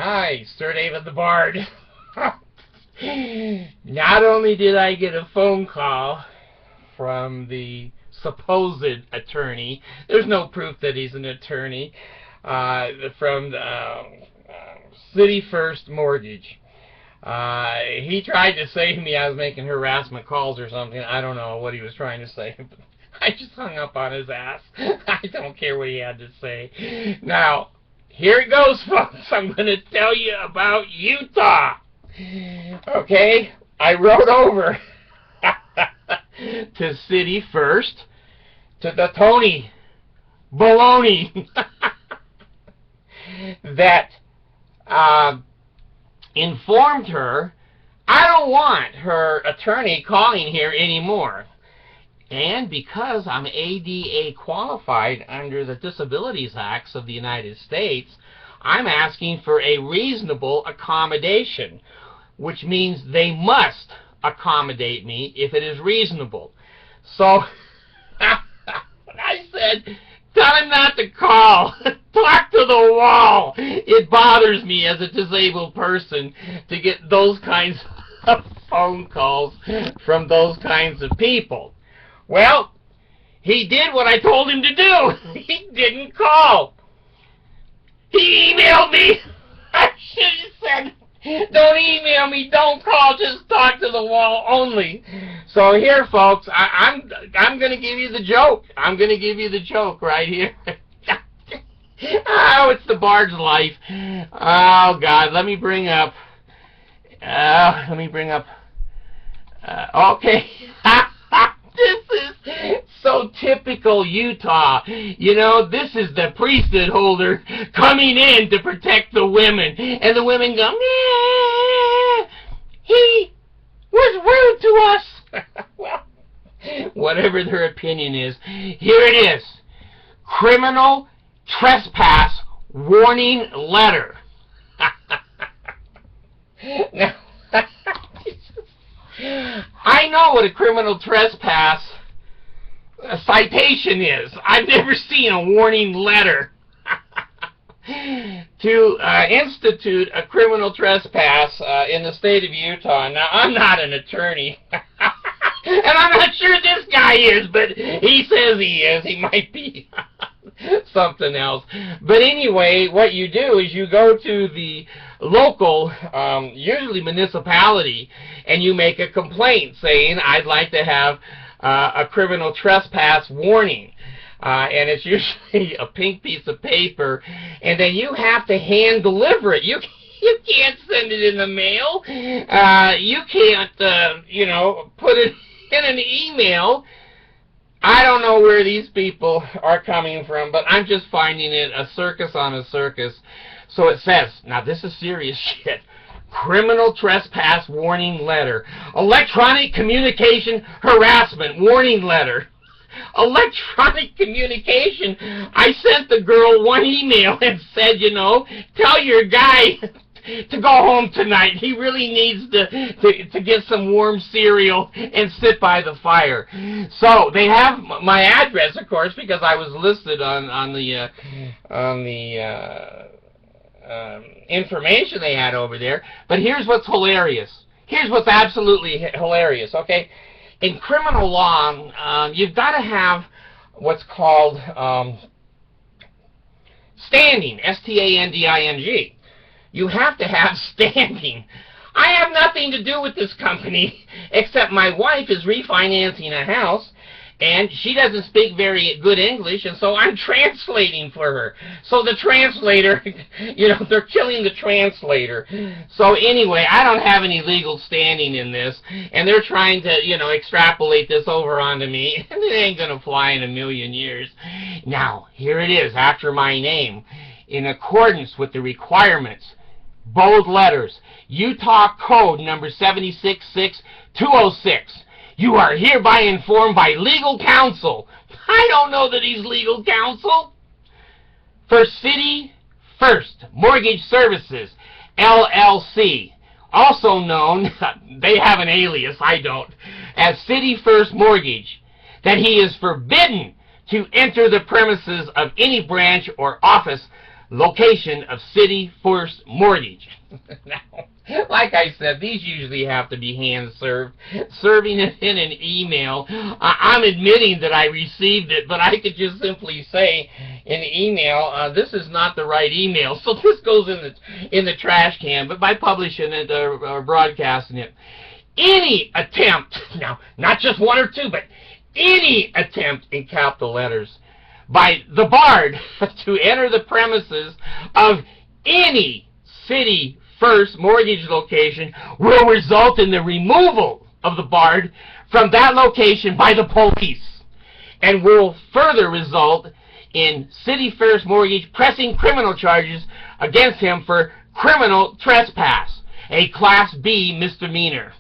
Hi, Sir David the Bard. Not only did I get a phone call from the supposed attorney, there's no proof that he's an attorney, from the City First Mortgage. He tried to say to me I was making harassment calls or something. I don't know what he was trying to say, but I just hung up on his ass. I don't care what he had to say. Now, here it goes, folks. I'm going to tell you about Utah. Okay? I rode over to City First, to the Tony Baloney that informed her I don't want her attorney calling here anymore. And because I'm ADA qualified under the Disabilities Acts of the United States, I'm asking for a reasonable accommodation, which means they must accommodate me if it is reasonable. So I said, tell him not to call. Talk to the wall. It bothers me as a disabled person to get those kinds of phone calls from those kinds of people. Well, he did what I told him to do. He didn't call. He emailed me. I should have said, don't email me, don't call, just talk to the wall only. So here, folks, I'm going to give you the joke. I'm going to give you the joke right here. Oh, it's the Bard's life. Oh, God, let me bring up, okay. This is so typical Utah. You know, this is the priesthood holder coming in to protect the women. And the women go, he was rude to us. Well, whatever their opinion is, here it is. Criminal trespass warning letter. Now, I know what a criminal trespass citation is. I've never seen a warning letter. To institute a criminal trespass in the state of Utah. Now, I'm not an attorney. And I'm not sure this guy is, but he says he is. He might be something else. But anyway, what you do is you go to the local, usually municipality, and you make a complaint saying, I'd like to have a criminal trespass warning. And it's usually a pink piece of paper, and then you have to hand deliver it. You can't send it in the mail. You can't, put it in an email. I don't know where these people are coming from, but I'm just finding it a circus on a circus. So it says, now this is serious shit, criminal trespass warning letter, electronic communication harassment warning letter. Electronic communication. I sent the girl one email and said, tell your guy to go home tonight. He really needs to get some warm cereal and sit by the fire. So they have my address, of course, because I was listed on the information they had over there. But here's what's hilarious. Here's what's absolutely hilarious, okay? In criminal law, you've got to have what's called standing, S-T-A-N-D-I-N-G. You have to have standing. I have nothing to do with this company, except my wife is refinancing a house, and she doesn't speak very good English, and so I'm translating for her. So the translator, they're killing the translator. So anyway, I don't have any legal standing in this, and they're trying to, extrapolate this over onto me, and it ain't going to fly in a million years. Now, here it is, after my name. In accordance with the requirements, bold letters, Utah Code number 766206. You are hereby informed by legal counsel. I don't know that he's legal counsel. For City First Mortgage Services, LLC, also known, they have an alias, I don't, as City First Mortgage, that he is forbidden to enter the premises of any branch or office location of City First Mortgage. Now, like I said, these usually have to be hand-served. Serving it in an email, I'm admitting that I received it, but I could just simply say in the email, this is not the right email, so this goes in the trash can. But by publishing it or broadcasting it, any attempt, now, not just one or two, but any attempt in capital letters by the Bard to enter the premises of any City First Mortgage location will result in the removal of the Bard from that location by the police, and will further result in City First Mortgage pressing criminal charges against him for criminal trespass, a Class B misdemeanor.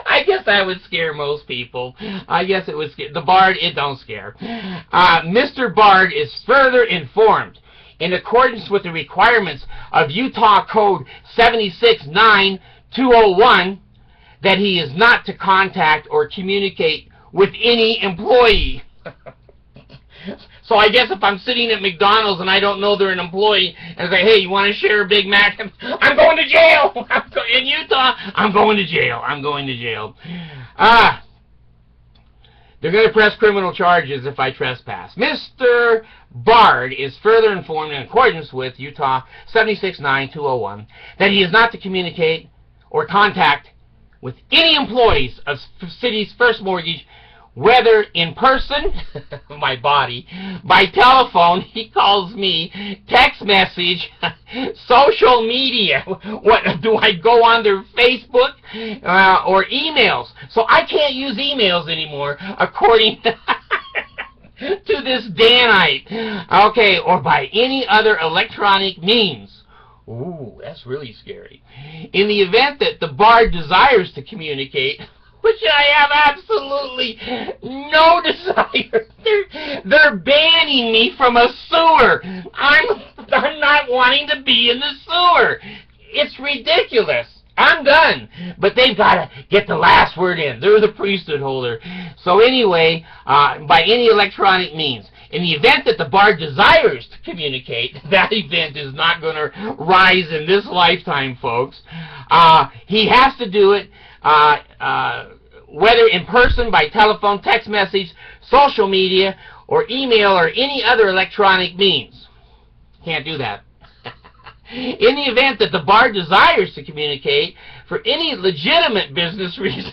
I guess that would scare most people. I guess it would scare. The Bard, it don't scare. Mr. Bard is further informed, in accordance with the requirements of Utah Code 769201, that he is not to contact or communicate with any employee. So I guess if I'm sitting at McDonald's and I don't know they're an employee, and say, hey, you want to share a Big Mac? I'm going to jail! In Utah, I'm going to jail. I'm going to jail. They're going to press criminal charges if I trespass. Mr. Bard is further informed, in accordance with Utah 769201, that he is not to communicate or contact with any employees of City's First Mortgage, whether in person, my body, by telephone, he calls me, text message, social media. What do I go on their Facebook or emails? So I can't use emails anymore, according to this Danite. Okay, or by any other electronic means. Ooh, that's really scary. In the event that the Bard desires to communicate, which I have absolutely no desire. They're banning me from a sewer. I'm not wanting to be in the sewer. It's ridiculous. I'm done. But they've got to get the last word in. They're the priesthood holder. So anyway, by any electronic means, in the event that the Bard desires to communicate, that event is not going to rise in this lifetime, folks. He has to do it whether in person, by telephone, text message, social media, or email, or any other electronic means. Can't do that. In the event that the Bard desires to communicate for any legitimate business reason,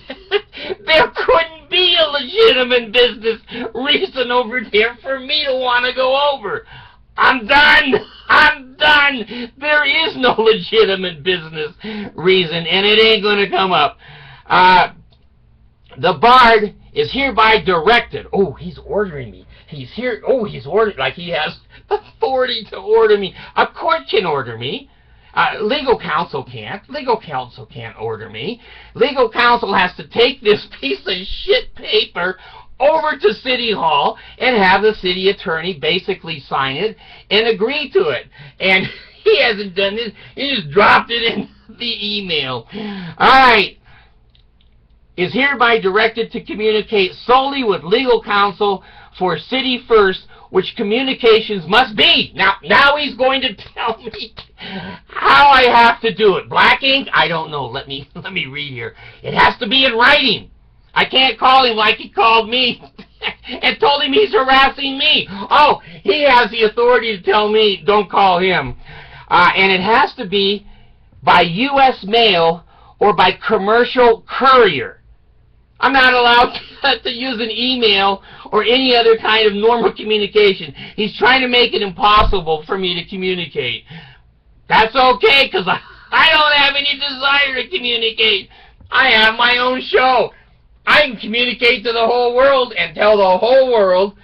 there couldn't be a legitimate business reason over there for me to want to go over. I'm done. I'm done. There is no legitimate business reason, and it ain't going to come up. The Bard is hereby directed. Oh, he's ordering me. He's here. Oh, he's ordered, like he has authority to order me. A court can order me. Legal counsel can't. Legal counsel can't order me. Legal counsel has to take this piece of shit paper over to City Hall and have the city attorney basically sign it and agree to it. And he hasn't done this. He just dropped it in the email. All right. Is hereby directed to communicate solely with legal counsel for City First, which communications must be. Now he's going to tell me how I have to do it. Black ink? I don't know. Let me read here. It has to be in writing. I can't call him like he called me and told him he's harassing me. Oh, he has the authority to tell me don't call him. And it has to be by U.S. mail or by commercial courier. I'm not allowed to use an email or any other kind of normal communication. He's trying to make it impossible for me to communicate. That's okay, because I don't have any desire to communicate. I have my own show. I can communicate to the whole world and tell the whole world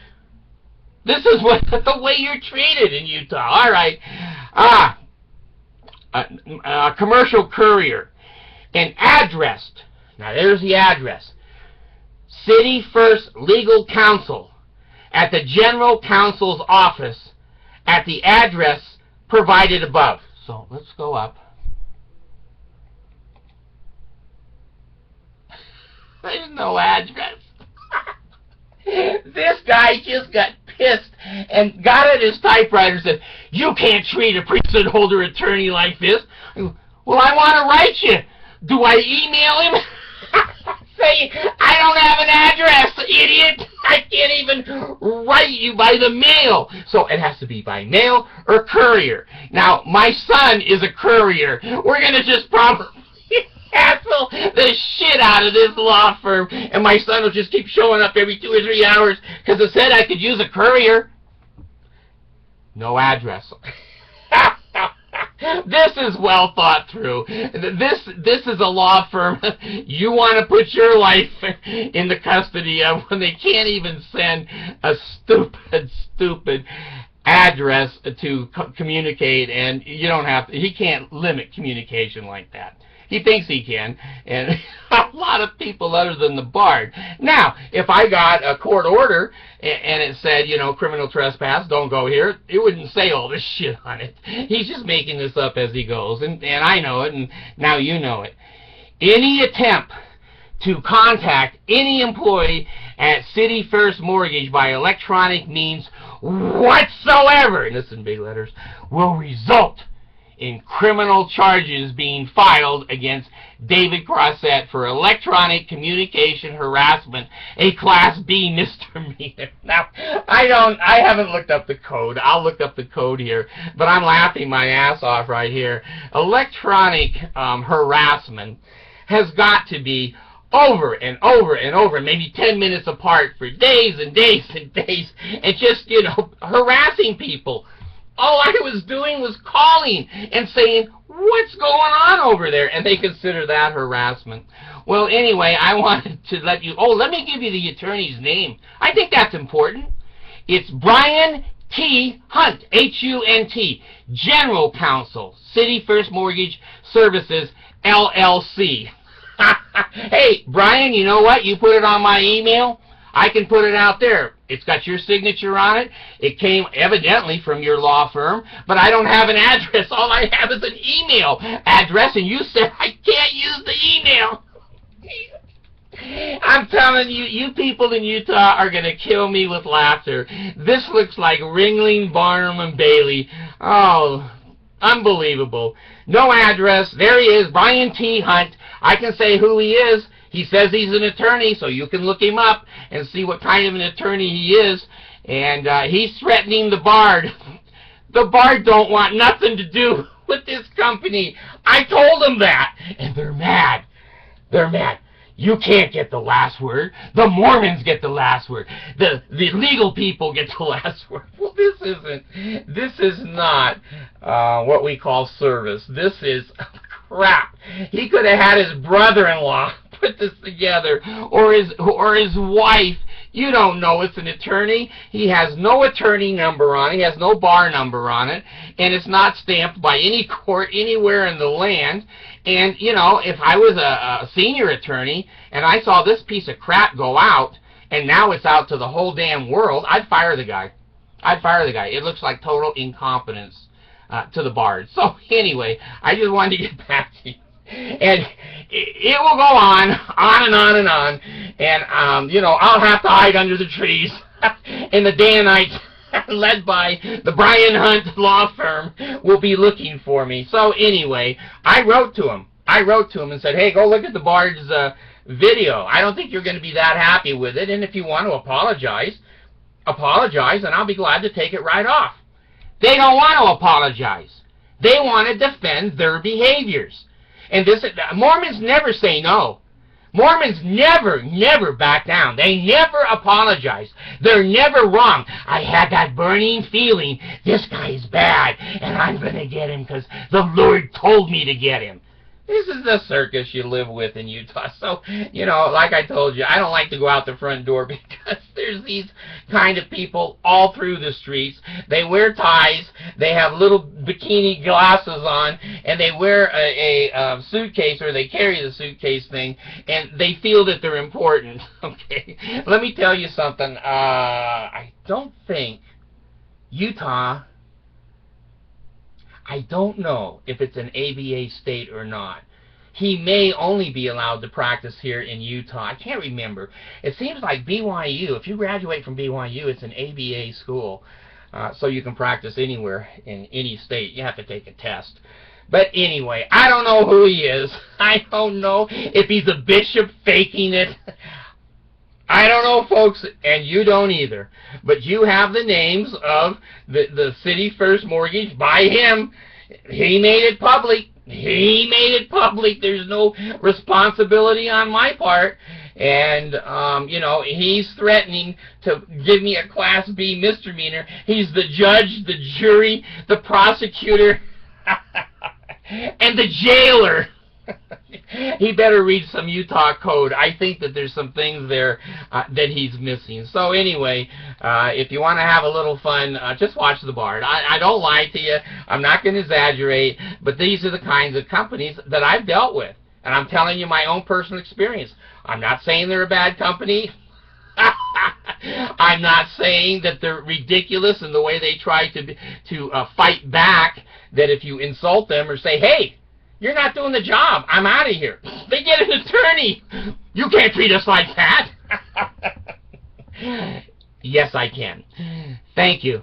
this is the way you're treated in Utah. All right. Commercial courier. And addressed. Now, there's the address. City First Legal Counsel at the General Counsel's office at the address provided above. So let's go up. There's no address. This guy just got pissed and got at his typewriter and said, "You can't treat a priesthood holder attorney like this." Well, I want to write you. Do I email him? Say, I don't have an address, idiot. I can't even write you by the mail. So it has to be by mail or courier. Now, my son is a courier. We're going to just probably hassle the shit out of this law firm, and my son will just keep showing up every 2 or 3 hours because it said I could use a courier. No address. This is well thought through. This is a law firm you want to put your life in the custody of when they can't even send a stupid address to communicate, and you don't have to. He can't limit communication like that. He thinks he can, and a lot of people other than the Bard. Now, if I got a court order and it said, you know, criminal trespass, don't go here, it wouldn't say all this shit on it. He's just making this up as he goes, and I know it, and now you know it. Any attempt to contact any employee at City First Mortgage by electronic means whatsoever, and this in big letters, will result in criminal charges being filed against David Crossett for electronic communication harassment, a Class B misdemeanor. Now, I haven't looked up the code. I'll look up the code here, but I'm laughing my ass off right here. Electronic harassment has got to be over and over and over, maybe 10 minutes apart for days and days and days, and just, you know, harassing people. All I was doing was calling and saying, "What's going on over there?" And they consider that harassment. Well, anyway, I wanted to let me give you the attorney's name. I think that's important. It's Brent T. Hunt, H-U-N-T, General Counsel, City First Mortgage Services, LLC. Hey, Brian, you know what? You put it on my email, I can put it out there. It's got your signature on it. It came evidently from your law firm, but I don't have an address. All I have is an email address, and you said I can't use the email. I'm telling you, you people in Utah are going to kill me with laughter. This looks like Ringling, Barnum, and Bailey. Oh, unbelievable. No address. There he is, Brent T. Hunt. I can say who he is. He says he's an attorney, so you can look him up and see what kind of an attorney he is. And he's threatening the Bard. The Bard don't want nothing to do with this company. I told them that, and they're mad. They're mad. You can't get the last word. The Mormons get the last word. The legal people get the last word. Well, this is not what we call service. This is crap. He could have had his brother-in-law put this together, or his wife. You don't know it's an attorney. He has no attorney number on it. He has no bar number on it, and it's not stamped by any court anywhere in the land. And, you know, if I was a senior attorney and I saw this piece of crap go out, and now it's out to the whole damn world, I'd fire the guy. I'd fire the guy. It looks like total incompetence to the Bard. So, anyway, I just wanted to get back to you. And it will go on and on and on. And, you know, I'll have to hide under the trees. And the Danites, led by the Brent Hunt law firm, will be looking for me. So, anyway, I wrote to him. And said, hey, go look at the Bard's video. I don't think you're going to be that happy with it. And if you want to apologize, and I'll be glad to take it right off. They don't want to apologize. They want to defend their behaviors. And Mormons never say no. Mormons never back down. They never apologize. They're never wrong. I had that burning feeling, this guy's bad, and I'm going to get him because the Lord told me to get him. This is the circus you live with in Utah. So, you know, like I told you, I don't like to go out the front door because there's these kind of people all through the streets. They wear ties, they have little bikini glasses on, and they wear a suitcase, or they carry the suitcase thing, and they feel that they're important. Okay, let me tell you something. I don't think Utah, I don't know if it's an ABA state or not. he may only be allowed to practice here in Utah. I can't remember. It seems like BYU, if you graduate from BYU, it's an ABA school. So you can practice anywhere in any state. You have to take a test. But anyway, I don't know who he is. I don't know if he's a bishop faking it. I don't know, folks, and you don't either. But you have the names of the City First Mortgage by him. He made it public. He made it public. There's no responsibility on my part. And, you know, he's threatening to give me a Class B misdemeanor. He's the judge, the jury, the prosecutor, and the jailer. He better read some Utah code. I think that there's some things there that he's missing. So anyway, if you want to have a little fun, just watch the Bard. I don't lie to you. I'm not going to exaggerate, but these are the kinds of companies that I've dealt with. And I'm telling you my own personal experience. I'm not saying they're a bad company. I'm not saying that they're ridiculous in the way they try to fight back, that if you insult them or say, hey, you're not doing the job, I'm out of here, they get an attorney. You can't treat us like that. Yes, I can. Thank you.